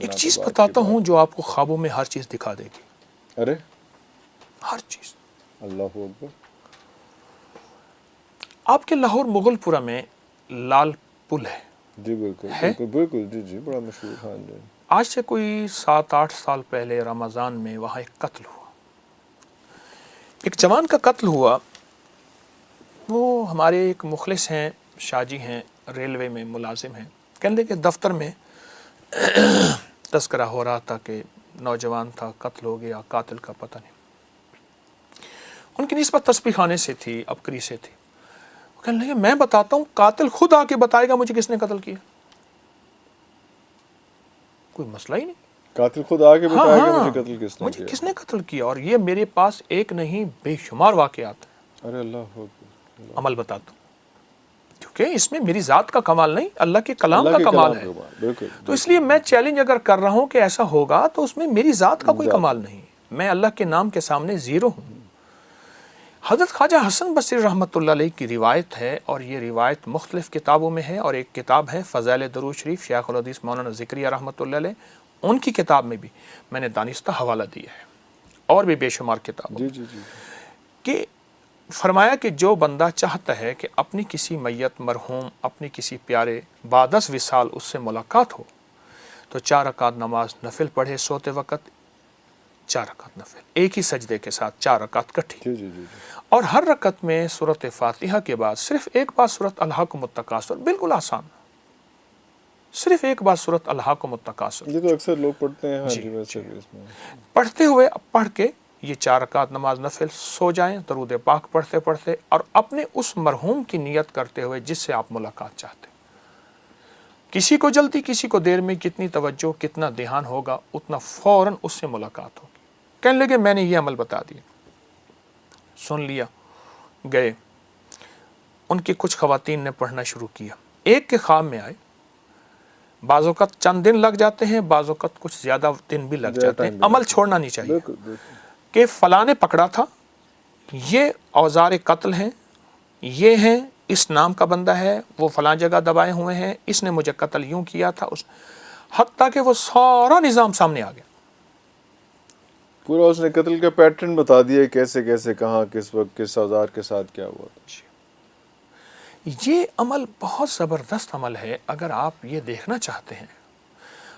ایک چیز بتاتا ہوں جو آپ کو خوابوں میں ہر چیز دکھا دے گی. ارے ہر چیز. اللہ اکبر. آپ کے لاہور مغل پورہ میں لال پل ہے. جی بالکل ہے؟ بالکل بالکل. جی جی بڑا مشہور. ہاں جی. آج سے کوئی 7-8 سال پہلے رمضان میں وہاں ایک قتل ہوا. ایک جوان کا قتل ہوا. وہ ہمارے ایک مخلص ہیں، شاہ جی ہیں، ریلوے میں ملازم ہیں. کہنے لگے کہ دفتر میں تذکرہ ہو رہا تھا کہ نوجوان تھا، قتل ہو گیا، قاتل کا پتہ نہیں. ان کی نسبت تسبیح خانے سے تھی، ابکری سے تھی. وہ کہنے لگے میں بتاتا ہوں، قاتل خود آ کے بتائے گا مجھے کس نے قتل کیا. کوئی مسئلہ ہی نہیں. قاتل خود آ کے ہاں بتائے گا ہاں مجھے قتل کس نے مجھے کیا. کس نے قتل کیا. اور یہ میرے پاس ایک نہیں بے شمار واقعات ہیں. ارے اللہ اکبر. عمل بتاتا ہوں کیونکہ اس میں میری ذات کا کمال نہیں، اللہ کے کلام اللہ کا کے کمال کلام ہے. کا بالکل. تو اس لیے میں چیلنج اگر کر رہا ہوں کہ ایسا ہوگا تو اس میں میری ذات کا کوئی ذات. کمال نہیں. میں اللہ کے نام کے سامنے زیرو ہوں. حضرت خواجہ حسن بصری رحمۃ اللہ علیہ کی روایت ہے، اور یہ روایت مختلف کتابوں میں ہے. اور ایک کتاب ہے فضائل درود شریف، شیخ الحدیث مولانا ذکریہ رحمۃ اللہ علیہ، ان کی کتاب میں بھی میں نے دانستہ حوالہ دیا ہے، اور بھی بے شمار کتابوں جی میں. جی جی. کہ فرمایا کہ جو بندہ چاہتا ہے کہ اپنی کسی میت مرحوم، اپنی کسی پیارے بعد از وصال اس سے ملاقات ہو، تو 4 رکعت نماز نفل پڑھے سوتے وقت. 4 رکعت نفل ایک ہی سجدے کے ساتھ، 4 رکعت کٹھی. جی جی جی. اور ہر رکعت میں سورۃ فاتحہ کے بعد صرف ایک بار سورۃ الہاکم التکاثر. بالکل آسان، صرف ایک بار سورۃ الہاکم التکاثر یہ تو اکثر لوگ پڑھتے ہیں. ہاں جی، جی ویسے بھی اس میں پڑھتے ہوئے پڑھ کے یہ 4 رکعت نماز نفل سو جائیں درود پاک پڑھتے پڑھتے، اور اپنے اس مرحوم کی نیت کرتے ہوئے جس سے آپ ملاقات چاہتے ہیں. کسی کو جلدی، کسی کو دیر میں، کتنی توجہ، کتنا دھیان ہوگا، اتنا فوراً اس سے ملاقات ہوگی. کہنے لگے میں نے یہ عمل بتا دیا. سن لیا، گئے. ان کی کچھ خواتین نے پڑھنا شروع کیا. ایک کے خواب میں آئے. بعض اوقات چند دن لگ جاتے ہیں، بعض اوقات کچھ زیادہ دن بھی لگ جاتے ہیں. عمل چھوڑنا نہیں چاہیے. بالکل بالکل. کہ فلاں نے پکڑا تھا، یہ اوزار قتل ہیں، یہ ہیں، اس نام کا بندہ ہے، وہ فلاں جگہ دبائے ہوئے ہیں، اس نے مجھے قتل یوں کیا تھا. حتیٰ کہ وہ سارا نظام سامنے آ گیا. پورا اس نے قتل کا پیٹرن بتا دیا، کیسے کیسے کہاں کس وقت کس اوزار کے ساتھ کیا ہوا. یہ عمل بہت زبردست عمل ہے اگر آپ یہ دیکھنا چاہتے ہیں.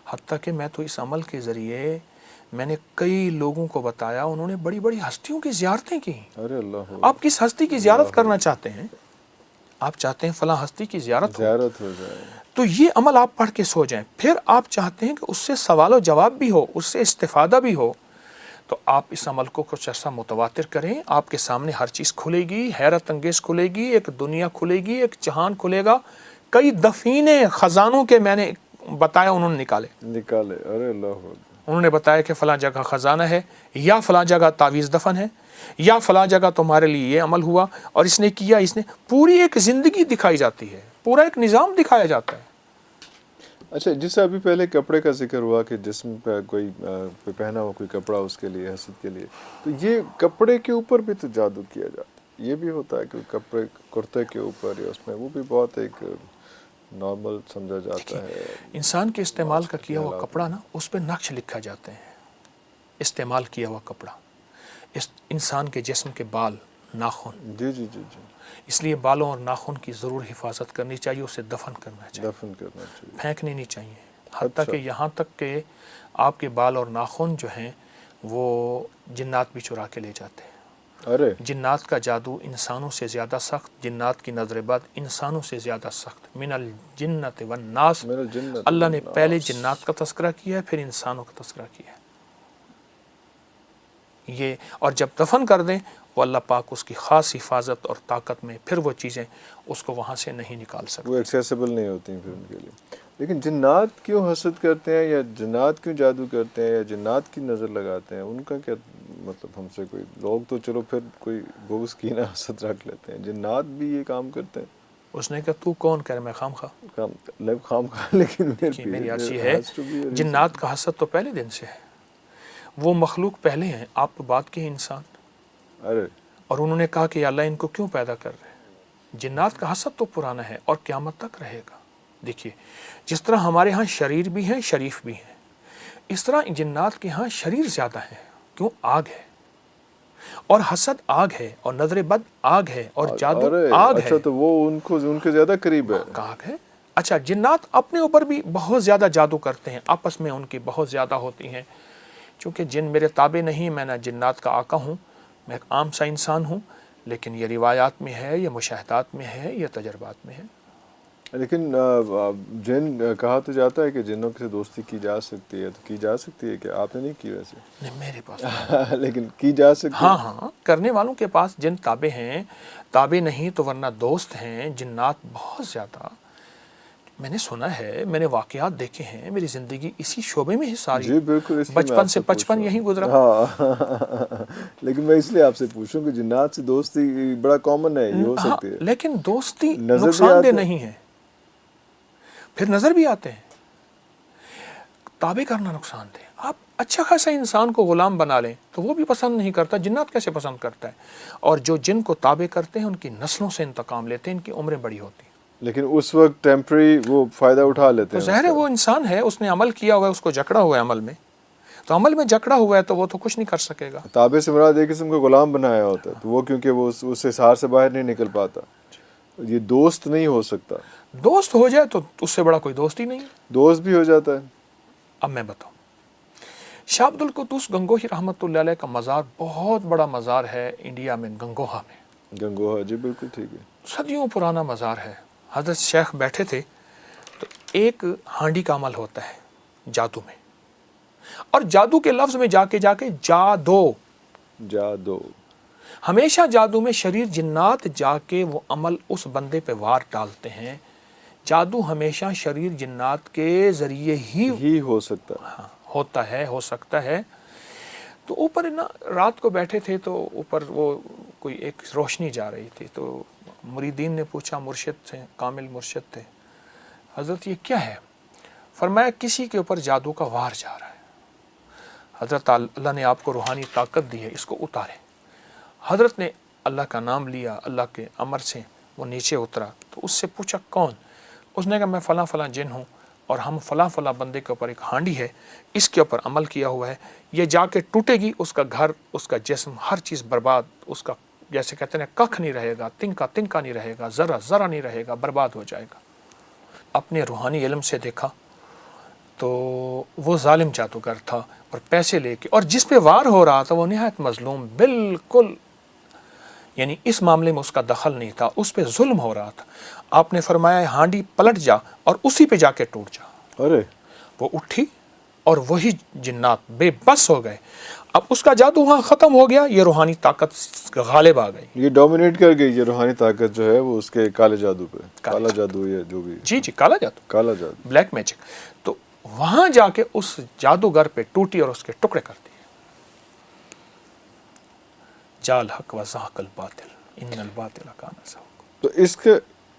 حتیٰ کہ میں تو اس عمل کے ذریعے میں نے کئی لوگوں کو بتایا، انہوں نے بڑی بڑی ہستیوں کی زیارتیں کی. ارے اللہ. آپ کس ہستی کی زیارت کرنا چاہتے ہیں؟ آپ چاہتے ہیں فلاں ہستی کی زیارت ہو جائے تو یہ عمل آپ پڑھ کے سو جائیں. پھر آپ چاہتے ہیں کہ اس سے سوال و جواب بھی ہو، اس سے استفادہ بھی ہو، تو آپ اس عمل کو کچھ عرصہ متواتر کریں. آپ کے سامنے ہر چیز کھلے گی، حیرت انگیز کھلے گی، ایک دنیا کھلے گی، ایک جہان کھلے گا. کئی دفینے خزانوں کے میں نے بتایا، انہوں نے نکالے. ارے اللہ. انہوں نے بتایا کہ فلاں جگہ خزانہ ہے، یا فلاں جگہ تعویذ دفن ہے، یا فلاں جگہ تمہارے لیے یہ عمل ہوا اور اس نے کیا. اس نے پوری ایک زندگی دکھائی جاتی ہے، پورا ایک نظام دکھایا جاتا ہے. اچھا، جس سے ابھی پہلے کپڑے کا ذکر ہوا کہ جسم پہ کوئی پہنا ہوا کوئی کپڑا اس کے لیے، حسد کے لیے، تو یہ کپڑے کے اوپر بھی تو جادو کیا جاتا ہے. یہ بھی ہوتا ہے کہ کپڑے کرتے کے اوپر یا اس میں، وہ بھی بہت ایک نارمل سمجھا جاتا ہے. انسان کے استعمال کا کیا ہوا کپڑا نا، اس پہ نقش لکھا جاتے ہیں. استعمال کیا ہوا کپڑا، انسان کے جسم کے بال، ناخن. جی جی جی جی. اس لیے بالوں اور ناخن کی ضرور حفاظت کرنی چاہیے، اسے دفن کرنا چاہیے، پھینکنے نہیں چاہیے. حتیٰ کہ یہاں تک کہ آپ کے بال اور ناخن جو ہیں وہ جنات بھی چرا کے لے جاتے ہیں. جنات کا جادو انسانوں سے زیادہ سخت، جنات کی نظر بد انسانوں سے زیادہ سخت. من الجنت والناس، اللہ نے پہلے جنات کا تذکرہ کیا ہے، پھر انسانوں کا تذکرہ کیا ہے. یہ اور جب دفن کر دیں وہ اللہ پاک اس کی خاص حفاظت اور طاقت میں، پھر وہ چیزیں اس کو وہاں سے نہیں نکال سکتے، وہ ایکسیسیبل نہیں ہوتی ہیں پھر ان کے لیے. لیکن جنات کیوں حسد کرتے ہیں، یا جنات کیوں جادو کرتے ہیں، یا جنات کی نظر لگاتے ہیں؟ ان کا کیا مطلب؟ ہم سے کوئی لوگ تو چلو پھر کوئی بغض کی نہ حسد رکھ لیتے ہیں، جنات بھی یہ کام کرتے ہیں. اس نے کہا تو کون کہہ رہا میں خام خواہ؟ خام خواہ. لیکن میری عرض یہ ہے، جنات کا حسد تو پہلے دن سے ہے. وہ مخلوق پہلے ہیں، آپ تو بات کے انسان. اور انہوں نے کہا کہ یا اللہ ان کو کیوں پیدا کر رہے ہیں؟ جنات کا حسد تو پرانا ہے اور قیامت تک رہے گا. دیکھیے، جس طرح ہمارے ہاں شریر بھی ہیں، شریف بھی ہیں. اس طرح جنات کے ہاں شریر زیادہ ہے، کیوں؟ آگ ہے، اور حسد آگ ہے، اور نظر بد آگ ہے، اور جادو آگ ہے۔ اچھا تو وہ ان کے زیادہ قریب ہے۔ آگ ہے۔ اچھا جنات اپنے اوپر بھی بہت زیادہ جادو کرتے ہیں، آپس میں ان کی بہت زیادہ ہوتی ہیں، چونکہ جن میرے تابع نہیں، میں نہ جنات کا آقا ہوں، میں ایک عام سا انسان ہوں، لیکن یہ روایات میں ہے، یہ مشاہدات میں ہے، یہ تجربات میں ہے۔ لیکن جن کہا تو جاتا ہے کہ جنوں سے دوستی کی جا سکتی ہے، تو کی جا سکتی ہے کہ آپ نے نہیں کی ویسے؟ نہیں، میرے پاس لیکن کی جا سکتی ہے۔ ہاں کرنے والوں کے پاس جن تابع ہیں، تابع نہیں تو ورنہ دوست ہیں۔ جنات بہت زیادہ میں نے سنا ہے، میں نے واقعات دیکھے ہیں، میری زندگی اسی شعبے میں ہی ساری، جی بالکل، اس لیے میں بچپن آپ سے پوچھ بچپن رہا یہی ہوں۔ گزرا۔ ہاں لیکن میں اس لیے آپ سے پوچھوں کہ جنات سے دوستی بڑا کامن ہے، یہ ہو ہاں، سکتی ہے۔ لیکن دوستی نظر بھی نقصان آتے دہ ہیں۔ نہیں ہے، پھر نظر بھی آتے ہیں۔ تابع کرنا نقصان دہ۔ آپ اچھا خاصا انسان کو غلام بنا لیں تو وہ بھی پسند نہیں کرتا، جنات کیسے پسند کرتا ہے؟ اور جو جن کو تابع کرتے ہیں ان کی نسلوں سے انتقام لیتے ہیں، ان کی عمریں بڑی ہوتی ہیں۔ لیکن اس وقت ٹیمپری وہ فائدہ اٹھا لیتے تو ہیں۔ ظاہر ہے وہ انسان ہے، اس نے عمل کیا ہوا ہے، اس کو جکڑا ہوا ہے عمل میں، تو عمل میں جکڑا ہوا ہے تو وہ تو کچھ نہیں کر سکے گا۔ تابع سے مراد ایک قسم کو غلام بنایا ہوتا ہے، تو وہ کیونکہ وہ اس حصار سے باہر نہیں نکل پاتا، یہ دوست نہیں ہو سکتا۔ دوست ہو جائے تو اس سے بڑا کوئی دوست ہی نہیں ہے۔ دوست بھی ہو جاتا ہے۔ اب میں بتاؤں، شاہ عبد القدوس گنگوہی رحمۃ اللہ علیہ کا مزار بہت بڑا مزار ہے انڈیا میں، گنگوہا میں، گنگوہا، جی بالکل ٹھیک ہے۔ صدیوں پرانا مزار ہے۔ حضرت شیخ بیٹھے تھے تو ایک ہانڈی کا عمل ہوتا ہے جادو میں، اور جادو کے لفظ میں جا کے جادو، جادو، ہمیشہ جادو میں شریر جنات جا کے وہ عمل اس بندے پہ وار ڈالتے ہیں۔ جادو ہمیشہ شریر جنات کے ذریعے ہی ہو سکتا ہے۔ ہاں ہوتا ہے، ہو سکتا ہے۔ تو اوپر نا رات کو بیٹھے تھے تو اوپر وہ کوئی ایک روشنی جا رہی تھی، تو مریدین نے پوچھا، مرشد تھے، کامل مرشد تھے، حضرت یہ کیا ہے؟ فرمایا کسی کے اوپر جادو کا وار جا رہا ہے، حضرت اللہ نے آپ کو روحانی طاقت دی ہے، اس کو اتارے۔ حضرت نے اللہ کا نام لیا، اللہ کے امر سے وہ نیچے اترا، تو اس سے پوچھا کون؟ اس نے کہا میں فلاں فلاں جن ہوں، اور ہم فلاں فلاں بندے کے اوپر ایک ہانڈی ہے، اس کے اوپر عمل کیا ہوا ہے، یہ جا کے ٹوٹے گی، اس کا گھر، اس کا جسم، ہر چیز برباد، اس کا جیسے کہتے ہیں ککھ نہیں رہے گا، تنکا تنکا نہیں رہے گا، ذرا ذرا نہیں رہے گا، برباد ہو جائے گا۔ اپنے روحانی علم سے دیکھا تو وہ ظالم جادوگر تھا، اور پیسے لے کے، اور جس پہ وار ہو رہا تھا وہ نہایت مظلوم، بالکل یعنی اس معاملے میں اس کا دخل نہیں تھا، اس پہ ظلم ہو رہا تھا۔ آپ نے فرمایا ہانڈی پلٹ جا اور اسی پہ جا کے ٹوٹ جا۔ ارے وہ اٹھی اور وہی جنات بے بس ہو گئے۔ اب اس کا جادو وہاں ختم ہو گیا، یہ روحانی طاقت غالب آ گئی۔ یہ ڈومینیٹ کر گئی، یہ روحانی طاقت جو ہے وہ اس کے کالے جادو پہ، کالا جادو یا جو بھی، جی کالا جادو، کالا جادو، بلیک میجک، تو وہاں جا کے اس جادوگر پہ ٹوٹی اور اس کے ٹکڑے کر دیے۔ جال حق و زحق الباطل ان الباطل کان زہوقا۔ تو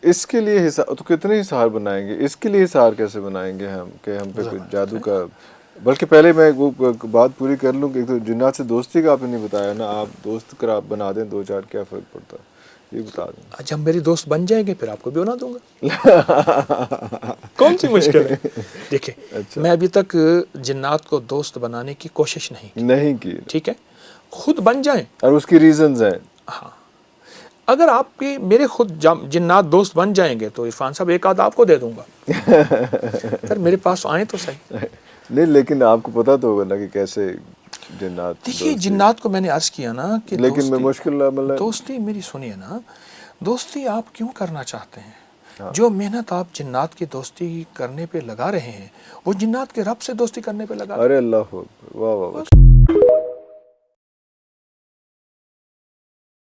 اس کے لیے تو کتنے حصار بنائیں گے؟ اس کے لیے حصار کیسے بنائیں گے ہم کہ ہم پہ کوئی جادو کا؟ بلکہ پہلے میں وہ بات پوری کر لوں کہ ایک تو جنات سے دوستی کا آپ نے نہیں بتایا نا، آپ دوست کر آپ بنا دیں دو چار، کیا فرق پڑتا ہے یہ بتا دیں۔ جب میری دوست بن جائیں گے پھر آپ کو بھی بنا دوں گا، کون سی مشکل ہے؟ دیکھیں میں ابھی تک جنات کو دوست بنانے کی کوشش نہیں کی، ٹھیک ہے، خود بن جائیں، اور اس کی ریزنز ہیں۔ ہاں اگر آپ کے میرے خود جنات دوست بن جائیں گے تو عرفان صاحب ایک آدھ آپ کو دے دوں گا، پھر میرے پاس آئیں تو صحیح۔ نہیں لیکن آپ کو پتا تو ہوگا نا کہ کیسے جنات، دیکھیے جنات کو میں نے عرض کیا نا کہ لیکن میں مشکل عمل، دوستی میری سنیے نا، دوستی آپ کیوں کرنا چاہتے ہیں؟ جو محنت آپ جنات کی دوستی کرنے پہ لگا رہے ہیں وہ جنات کے رب سے دوستی کرنے پہ لگا رہے ہیں۔ ارے اللہ، واہ واہ واہ۔